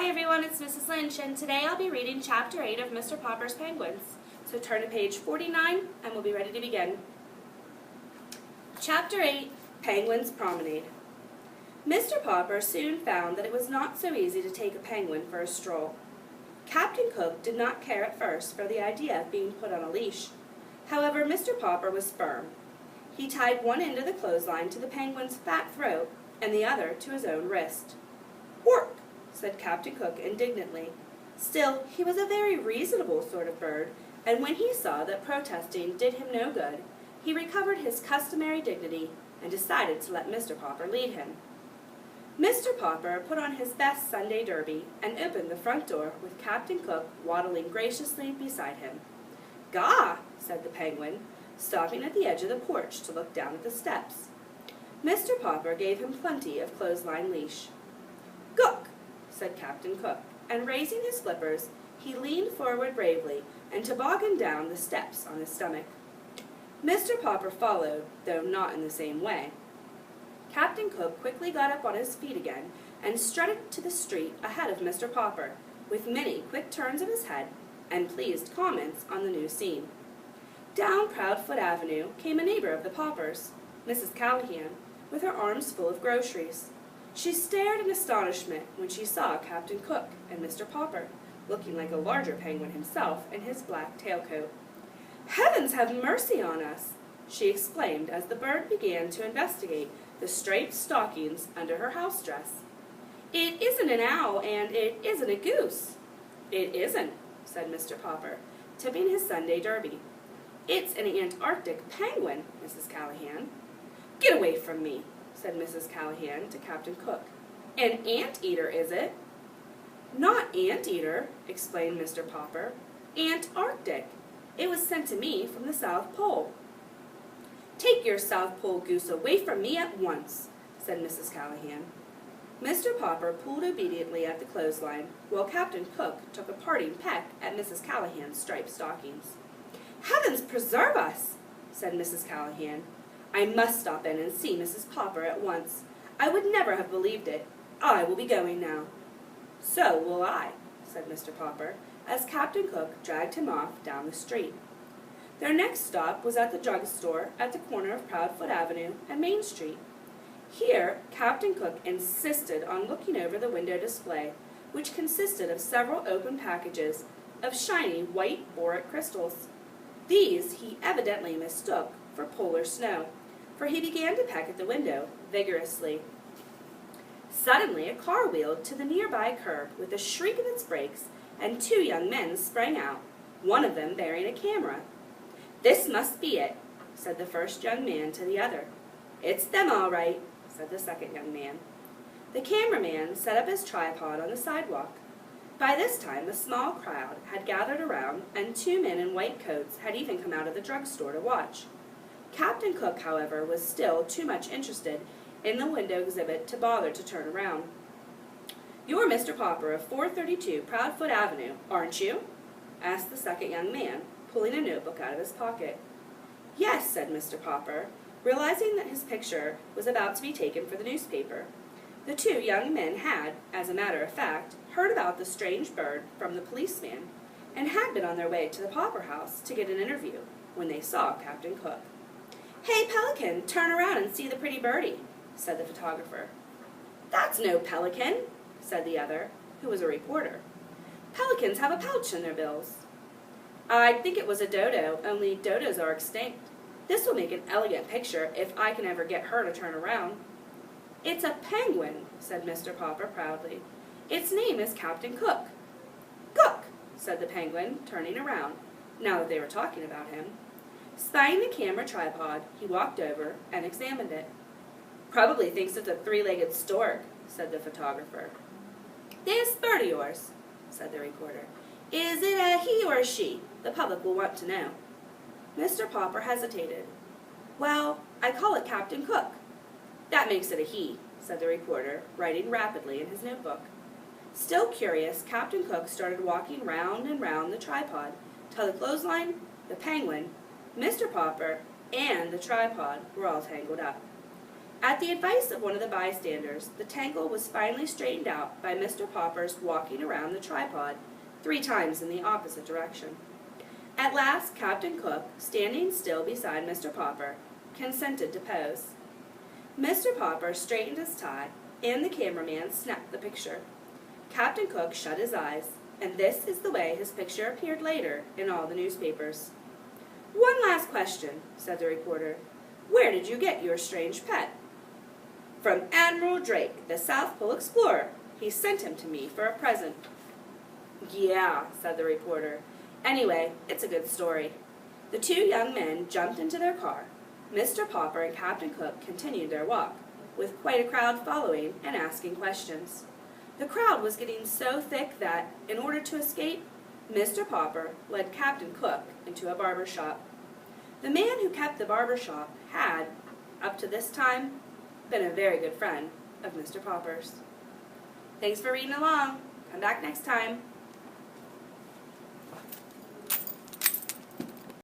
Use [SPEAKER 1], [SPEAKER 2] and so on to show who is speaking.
[SPEAKER 1] Hi everyone, it's Mrs. Lynch, and today I'll be reading Chapter 8 of Mr. Popper's Penguins. So turn to page 49 and we'll be ready to begin. Chapter 8, Penguin's Promenade. Mr. Popper soon found that it was not so easy to take a penguin for a stroll. Captain Cook did not care at first for the idea of being put on a leash. However, Mr. Popper was firm. He tied one end of the clothesline to the penguin's fat throat and the other to his own wrist. "Work!" said Captain Cook indignantly. Still, he was a very reasonable sort of bird, and when he saw that protesting did him no good, he recovered his customary dignity and decided to let Mr. Popper lead him. Mr. Popper put on his best Sunday derby and opened the front door with Captain Cook waddling graciously beside him. "Gah!" said the penguin, stopping at the edge of the porch to look down at the steps. Mr. Popper gave him plenty of clothesline leash. "Gook!" said Captain Cook, and raising his flippers, he leaned forward bravely and tobogganed down the steps on his stomach. Mr. Popper followed, though not in the same way. Captain Cook quickly got up on his feet again and strutted to the street ahead of Mr. Popper, with many quick turns of his head and pleased comments on the new scene. Down Proudfoot Avenue came a neighbor of the Poppers, Mrs. Callahan, with her arms full of groceries. She stared in astonishment when she saw Captain Cook and Mr. Popper, looking like a larger penguin himself in his black tailcoat. "Heavens have mercy on us!" she exclaimed as the bird began to investigate the striped stockings under her house dress. "It isn't an owl, and it isn't a goose." "It isn't," said Mr. Popper, tipping his Sunday derby. "It's an Antarctic penguin, Mrs. Callahan." "Get away from me," said Mrs. Callahan to Captain Cook. "An anteater, is it?" "Not anteater," explained Mr. Popper. "Antarctic. It was sent to me from the South Pole." "Take your South Pole goose away from me at once," said Mrs. Callahan. Mr. Popper pulled obediently at the clothesline, while Captain Cook took a parting peck at Mrs. Callahan's striped stockings. "Heavens preserve us!" said Mrs. Callahan. "I must stop in and see Mrs. Popper at once. I would never have believed it. I will be going now." "So will I," said Mr. Popper, as Captain Cook dragged him off down the street. Their next stop was at the drugstore at the corner of Proudfoot Avenue and Main Street. Here, Captain Cook insisted on looking over the window display, which consisted of several open packages of shiny white boric crystals. These he evidently mistook for polar snow, for he began to peck at the window vigorously. Suddenly, a car wheeled to the nearby curb with a shriek of its brakes, and two young men sprang out, one of them bearing a camera. "This must be it," said the first young man to the other. "It's them all right," said the second young man. The cameraman set up his tripod on the sidewalk. By this time, a small crowd had gathered around, and two men in white coats had even come out of the drugstore to watch. Captain Cook, however, was still too much interested in the window exhibit to bother to turn around. "You're Mr. Popper of 432 Proudfoot Avenue, aren't you?" asked the second young man, pulling a notebook out of his pocket. "Yes," said Mr. Popper, realizing that his picture was about to be taken for the newspaper. The two young men had, as a matter of fact, heard about the strange bird from the policeman, and had been on their way to the Popper house to get an interview when they saw Captain Cook. "Hey, Pelican, turn around and see the pretty birdie," said the photographer. "That's no pelican," said the other, who was a reporter. "Pelicans have a pouch in their bills." "I'd think it was a dodo, only dodos are extinct. This will make an elegant picture if I can ever get her to turn around." "It's a penguin," said Mr. Popper proudly. "Its name is Captain Cook." "Cook," said the penguin, turning around, now that they were talking about him. Spying the camera tripod, he walked over and examined it. "Probably thinks it's a three-legged stork," said the photographer. "This bird of yours," said the reporter. "Is it a he or a she? The public will want to know." Mr. Popper hesitated. "Well, I call it Captain Cook." "That makes it a he," said the reporter, writing rapidly in his notebook. Still curious, Captain Cook started walking round and round the tripod, till the clothesline, the penguin, Mr. Popper, and the tripod were all tangled up. At the advice of one of the bystanders, the tangle was finally straightened out by Mr. Popper's walking around the tripod 3 times in the opposite direction. At last, Captain Cook, standing still beside Mr. Popper, consented to pose. Mr. Popper straightened his tie, and the cameraman snapped the picture. Captain Cook shut his eyes, and this is the way his picture appeared later in all the newspapers. "One last question," said the reporter. "Where did you get your strange pet?" "From Admiral Drake, the South Pole explorer. He sent him to me for a present." "Yeah," said the reporter. "Anyway, it's a good story." The 2 young men jumped into their car. Mr. Popper and Captain Cook continued their walk, with quite a crowd following and asking questions. The crowd was getting so thick that, in order to escape, Mr. Popper led Captain Cook into a barber shop. The man who kept the barber shop had, up to this time, been a very good friend of Mr. Popper's. Thanks for reading along. Come back next time.